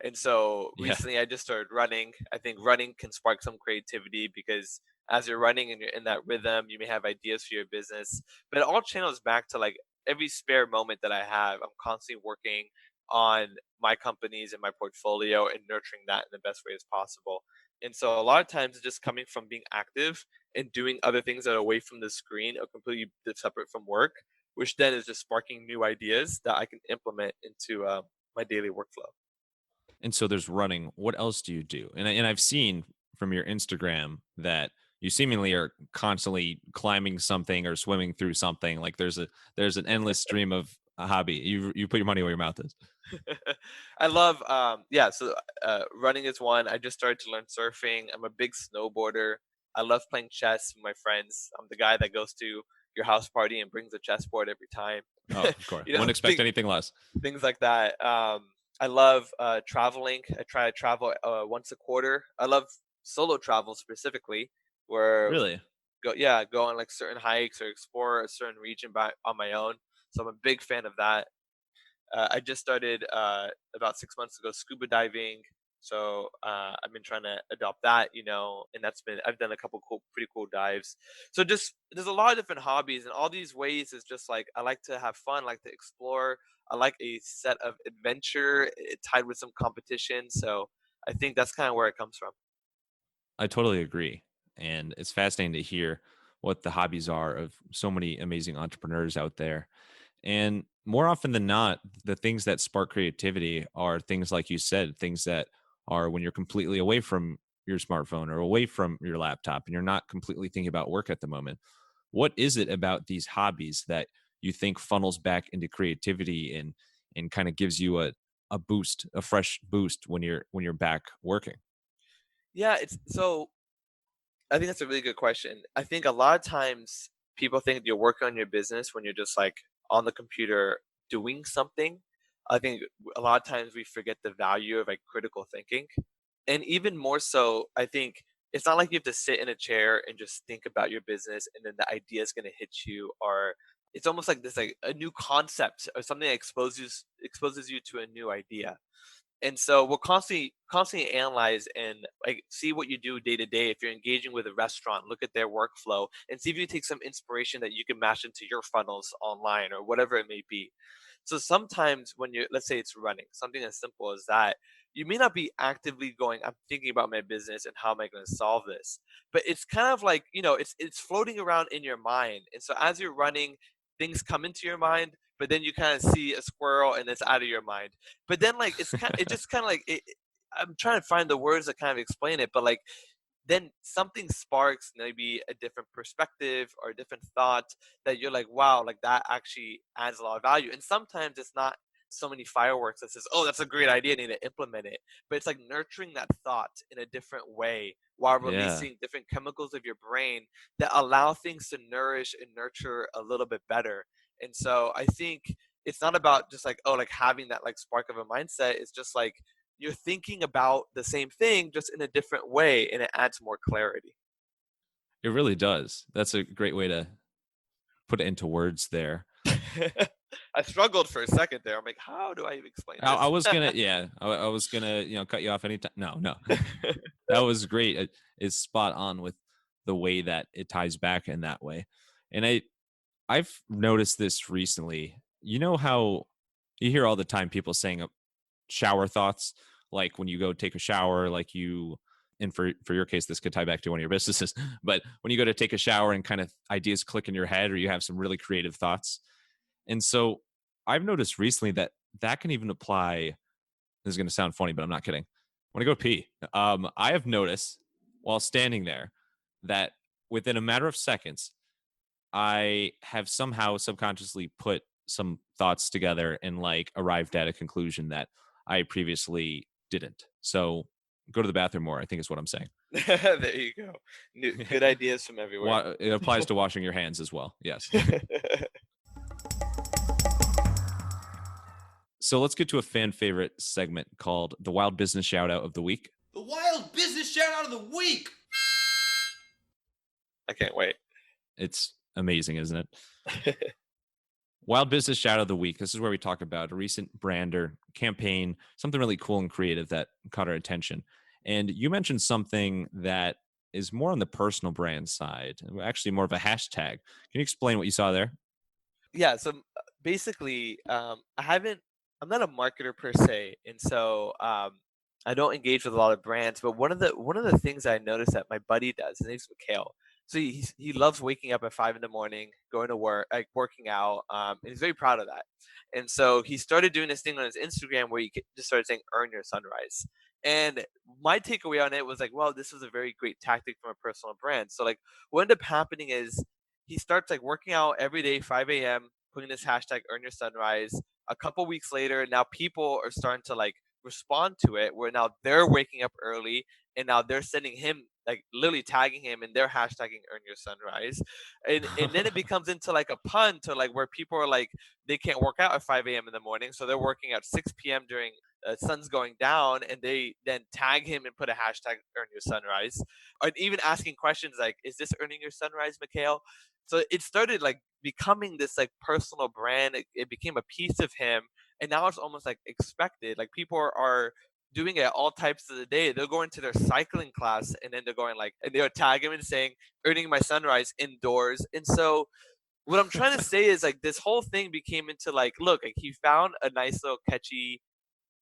And so
Yeah,
recently I just started running. I think running can spark some creativity because as you're running and you're in that rhythm, you may have ideas for your business. But it all channels back to like every spare moment that I have. I'm constantly working on my companies and my portfolio and nurturing that in the best way as possible. And so a lot of times it's just coming from being active and doing other things that are away from the screen or completely separate from work, which then is just sparking new ideas that I can implement into my daily workflow.
and so there's running. What else do you do? And I've seen from your Instagram that you seemingly are constantly climbing something or swimming through something. Like there's an endless stream of a hobby. You put your money where your mouth is.
I love, yeah. So running is one. I just started to learn surfing. I'm a big snowboarder. I love playing chess with my friends. I'm the guy that goes to your house party and brings a chessboard every time.
Oh, of course.
You know,
Wouldn't expect anything less.
things like that. I love traveling. I try to travel once a quarter. I love solo travel specifically, where
Really?
go on like certain hikes or explore a certain region by on my own. So I'm a big fan of that. I just started about 6 months ago scuba diving. So I've been trying to adopt that, and I've done a couple pretty cool dives. So just there's a lot of different hobbies, and all these ways is just like I like to have fun, like to explore. I like a set of adventure tied with some competition. So I think that's kind of where it comes from.
I totally agree. And it's fascinating to hear what the hobbies are of so many amazing entrepreneurs out there. And more often than not, the things that spark creativity are things like you said, things that are when you're completely away from your smartphone or away from your laptop and you're not completely thinking about work at the moment. What is it about these hobbies that you think funnels back into creativity and kind of gives you a boost, a fresh boost when you're back working?
Yeah, it's so I think that's a really good question. I think a lot of times people think you're working on your business when you're just like on the computer doing something. I think a lot of times we forget the value of like critical thinking. And even more so, I think it's not like you have to sit in a chair and just think about your business and then the idea is going to hit you, or it's almost like this like a new concept or something that exposes you to a new idea. And so we'll constantly analyze and like see what you do day to day. If you're engaging with a restaurant, look at their workflow and see if you can take some inspiration that you can mash into your funnels online or whatever it may be. So sometimes when you're, let's say it's running, something as simple as that, you may not be actively going, I'm thinking about my business and how am I going to solve this? But it's kind of like, it's floating around in your mind. And so as you're running, things come into your mind, but then you kind of see a squirrel and it's out of your mind. But then like it just kind of like I'm trying to find the words that kind of explain it, but like then something sparks maybe a different perspective or a different thought that you're like, wow, like that actually adds a lot of value. And sometimes it's not so many fireworks that says, oh, that's a great idea, I need to implement it. But it's like nurturing that thought in a different way while
Yeah.
releasing different chemicals of your brain that allow things to nourish and nurture a little bit better. And so I think it's not about just like, oh, like having that like spark of a mindset. It's just like you're thinking about the same thing just in a different way and it adds more clarity.
It really does. That's a great way to put it into words there.
I struggled for a second there. I'm like, how do I explain
I
this?
was gonna, yeah, I was gonna, cut you off anytime. No, no, that was great. It's spot on with the way that it ties back in that way. And I've noticed this recently. You know how you hear all the time people saying shower thoughts, like when you go take a shower, like you, and for your case, this could tie back to one of your businesses. But when you go to take a shower and kind of ideas click in your head, or you have some really creative thoughts, and so I've noticed recently that that can even apply. This is going to sound funny, but I'm not kidding. When I go pee, I have noticed while standing there that within a matter of seconds, I have somehow subconsciously put some thoughts together and like arrived at a conclusion that I previously didn't. So go to the bathroom more, I think is what I'm saying.
There you go. Good ideas from everywhere.
It applies to washing your hands as well. Yes. So let's get to a fan favorite segment called the Wild Business Shout Out of the Week.
The Wild Business Shout Out of the Week.
I can't wait.
It's amazing, isn't it? Wild Business Shout Out of the Week. This is where we talk about a recent brand or campaign, something really cool and creative that caught our attention. And you mentioned something that is more on the personal brand side, actually more of a hashtag. Can you explain what you saw there?
Yeah, so basically, I'm not a marketer per se, and so I don't engage with a lot of brands. But one of the things I noticed that my buddy does, his name's Mikhail. So he loves waking up at 5 in the morning, going to work, like working out, and he's very proud of that. And so he started doing this thing on his Instagram where just started saying "earn your sunrise." And my takeaway on it was like, well, this was a very great tactic from a personal brand. So like, what ended up happening is he starts like working out every day, 5 a.m., putting this hashtag earn your sunrise. A couple weeks later, now people are starting to like respond to it where now they're waking up early and now they're sending him like literally tagging him and they're hashtagging earn your sunrise. And then it becomes into like a pun to like where people are like they can't work out at 5 a.m. in the morning. So they're working at 6 p.m. during sun's going down and they then tag him and put a hashtag earn your sunrise. And even asking questions like, is this earning your sunrise, Mikhail? So it started like becoming this like personal brand. It became a piece of him, and now it's almost like expected. Like people are doing it at all types of the day. They're going to their cycling class, and then they're going like, and they'll tag him and saying, "Earning my sunrise indoors." And so what I'm trying to say is like this whole thing became into like, look, like he found a nice little catchy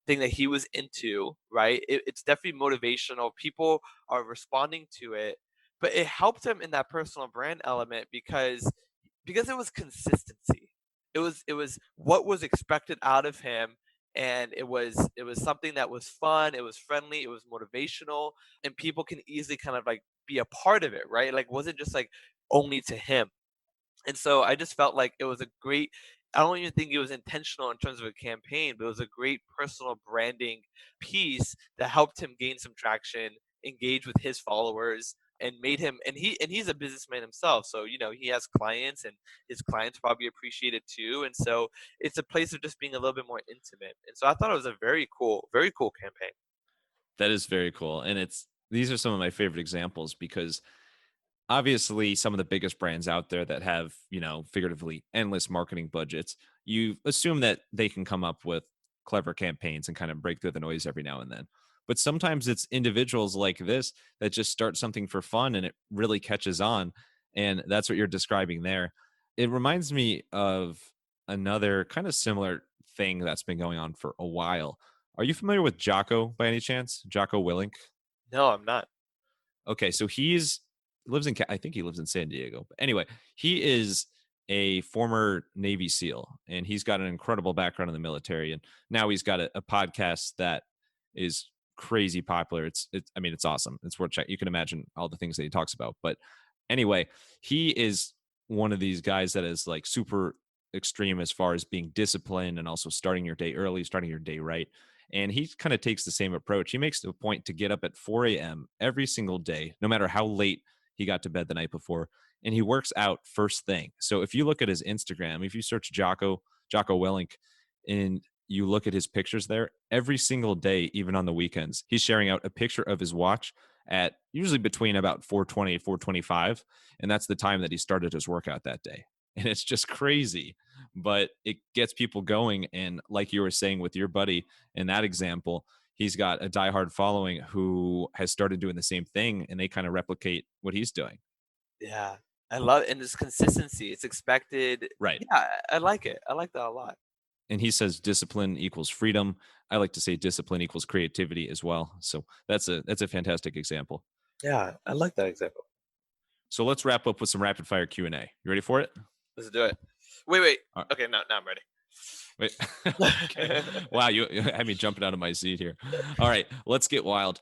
thing that he was into, right? It's definitely motivational. People are responding to it, but it helped him in that personal brand element because it was consistency. It was what was expected out of him, and it was something that was fun. It was friendly. It was motivational, and people can easily kind of like be a part of it, right? Like wasn't just like only to him. And so I just felt like it was a great I don't even think it was intentional in terms of a campaign, but it was a great personal branding piece that helped him gain some traction, engage with his followers, and made him and he's a businessman himself. So, he has clients and his clients probably appreciate it too. And so it's a place of just being a little bit more intimate. And so I thought it was a very cool campaign.
That is very cool. And these are some of my favorite examples because obviously some of the biggest brands out there that have, figuratively endless marketing budgets, you assume that they can come up with clever campaigns and kind of break through the noise every now and then. But sometimes it's individuals like this that just start something for fun and it really catches on. And that's what you're describing there. It reminds me of another kind of similar thing that's been going on for a while. Are you familiar with Jocko by any chance? Jocko Willink?
No, I'm not.
Okay, so lives in I think he lives in San Diego. But anyway, he is a former Navy SEAL, and he's got an incredible background in the military. And now he's got a podcast that is crazy popular. I mean, it's awesome. It's worth checking. You can imagine all the things that he talks about. But anyway, he is one of these guys that is like super extreme as far as being disciplined and also starting your day early, starting your day right. And he kind of takes the same approach. He makes it a point to get up at 4 a.m. every single day, no matter how late he got to bed the night before. And he works out first thing. So if you look at his Instagram, if you search Jocko Willink, and you look at his pictures there, every single day, even on the weekends, he's sharing out a picture of his watch at usually between about 4:20 and 4:25. And that's the time that he started his workout that day. And it's just crazy, but it gets people going. And like you were saying with your buddy in that example, he's got a diehard following who has started doing the same thing and they kind of replicate what he's doing.
Yeah. I love it. And this consistency. It's expected.
Right.
Yeah, I like it. I like that a lot.
And he says discipline equals freedom. I like to say discipline equals creativity as well. So that's a fantastic example.
Yeah, I like that example.
So let's wrap up with some rapid fire Q&A. You ready for it?
Let's do it. Wait.
All right.
Okay, now I'm ready.
Wait. Okay. Wow, you had me jumping out of my seat here. All right, let's get wild.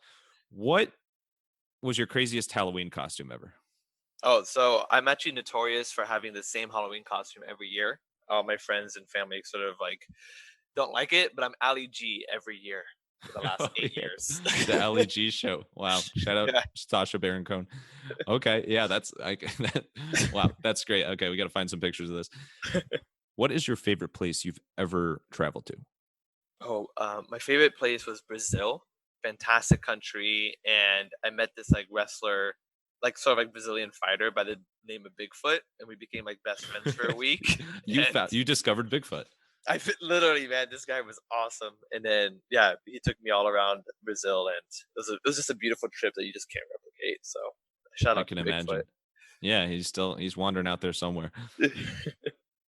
What was your craziest Halloween costume ever?
Oh, so I'm actually notorious for having the same Halloween costume every year. All my friends and family sort of like don't like it, but I'm Ali G every year for the
Oh
last 8
yeah,
years.
the LEG show. Wow, shout out
Yeah.
Sasha Baron Cohen. Okay, yeah, that's that, wow, that's great. Okay, we got to find some pictures of this. What is your favorite place you've ever traveled to?
Oh, my favorite place was Brazil. Fantastic country, and I met this like wrestler, like sort of like Brazilian fighter by the name of Bigfoot, and we became like best friends for a week. And
You discovered Bigfoot.
literally, man, this guy was awesome. And then yeah, he took me all around Brazil, and it was just a beautiful trip that you just can't replicate. So shout
I
out
can
to Bigfoot.
imagine. Yeah, he's wandering out there somewhere.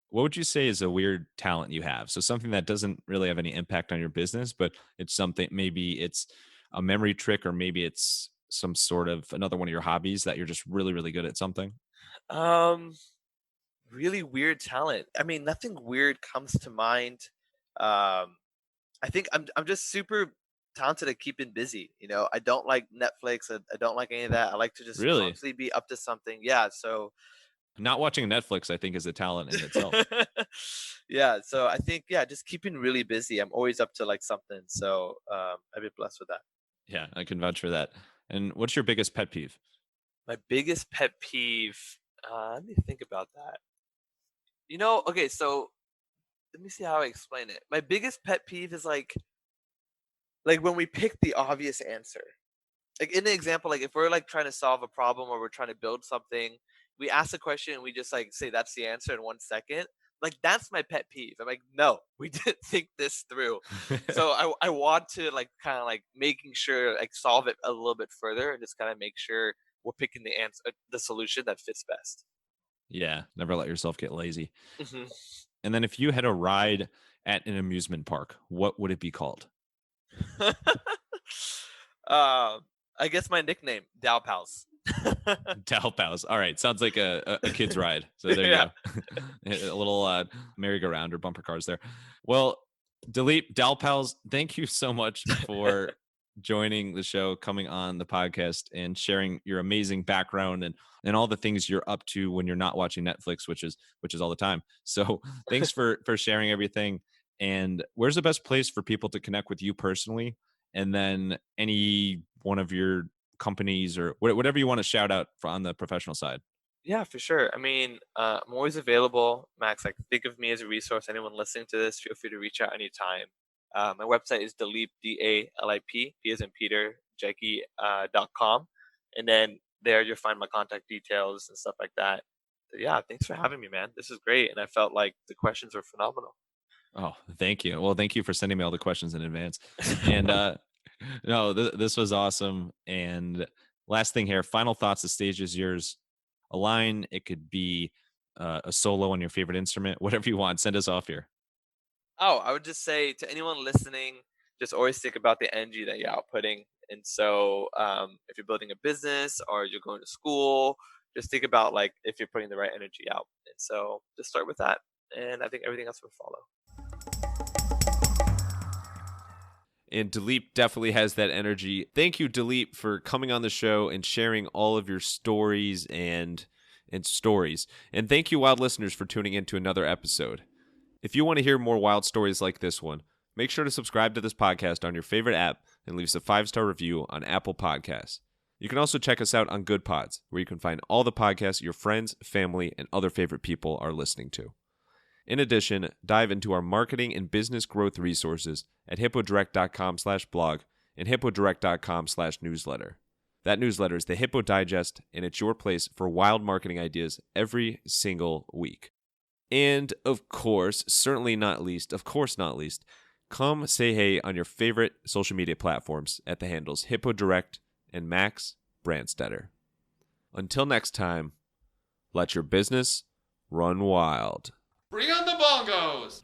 What would you say is a weird talent you have? So something that doesn't really have any impact on your business, but it's something, maybe it's a memory trick, or maybe it's some sort of another one of your hobbies that you're just really, really good at something.
um, really weird talent. I mean, nothing weird comes to mind. Um, I think I'm just super talented at keeping busy. You know, I don't like Netflix. I don't like any of that. I like to just
Really?
constantly be up to something. Yeah. So
Not watching Netflix, I think, is a talent in itself.
yeah. So I think yeah, just keeping really busy. I'm always up to like something. So I've been blessed with that.
Yeah, I can vouch for that. And what's your biggest pet peeve?
My biggest pet peeve. Let me think about that. You know, okay, so let me see how I explain it. My biggest pet peeve is like when we pick the obvious answer. Like in the example, like if we're like trying to solve a problem or we're trying to build something, we ask a question and we just like say that's the answer in 1 second. Like that's my pet peeve. I'm like, no, we didn't think this through. So I want to like kind of like making sure like solve it a little bit further and just kind of make sure we're picking the answer, the solution that fits best.
Yeah, never let yourself get lazy.
Hmm.
And then if you had a ride at an amusement park, what would it be called?
I guess my nickname, Dalip House.
Dalip House. All right, sounds like a kid's ride. So there you
Yeah.
go, a little merry-go-round or bumper cars there. Well, Dalip Dalpals, thank you so much for joining the show, coming on the podcast, and sharing your amazing background and all the things you're up to when you're not watching Netflix, which is all the time. So thanks for sharing everything. And where's the best place for people to connect with you personally? And then any one of your companies or whatever you want to shout out for on the professional side.
Yeah, for sure. I mean, I'm always available, Max. Like, think of me as a resource. Anyone listening to this, feel free to reach out anytime. My website is Dalip, Dalip, P as in Peter, Jaggi, .com. And then there you'll find my contact details and stuff like that. So yeah, thanks for having me, man. This is great. And I felt like the questions were phenomenal.
Oh, thank you. Well, thank you for sending me all the questions in advance. And no, this was awesome. And last thing here, final thoughts. The stage is yours. A line. It could be a solo on your favorite instrument, whatever you want. Send us off here.
Oh, I would just say to anyone listening, just always think about the energy that you're outputting. And so, if you're building a business or you're going to school, just think about like if you're putting the right energy out. And so, just start with that, and I think everything else will follow.
And Dalip definitely has that energy. Thank you, Dalip, for coming on the show and sharing all of your stories and stories. And thank you, wild listeners, for tuning in to another episode. If you want to hear more wild stories like this one, make sure to subscribe to this podcast on your favorite app and leave us a 5-star review on Apple Podcasts. You can also check us out on Good Pods, where you can find all the podcasts your friends, family, and other favorite people are listening to. In addition, dive into our marketing and business growth resources at hippodirect.com/blog and hippodirect.com/newsletter. That newsletter is the Hippo Digest, and it's your place for wild marketing ideas every single week. And of course, certainly not least, come say hey on your favorite social media platforms at the handles Hippo Direct and Max Branstetter. Until next time, let your business run wild.
Bring on the bongos!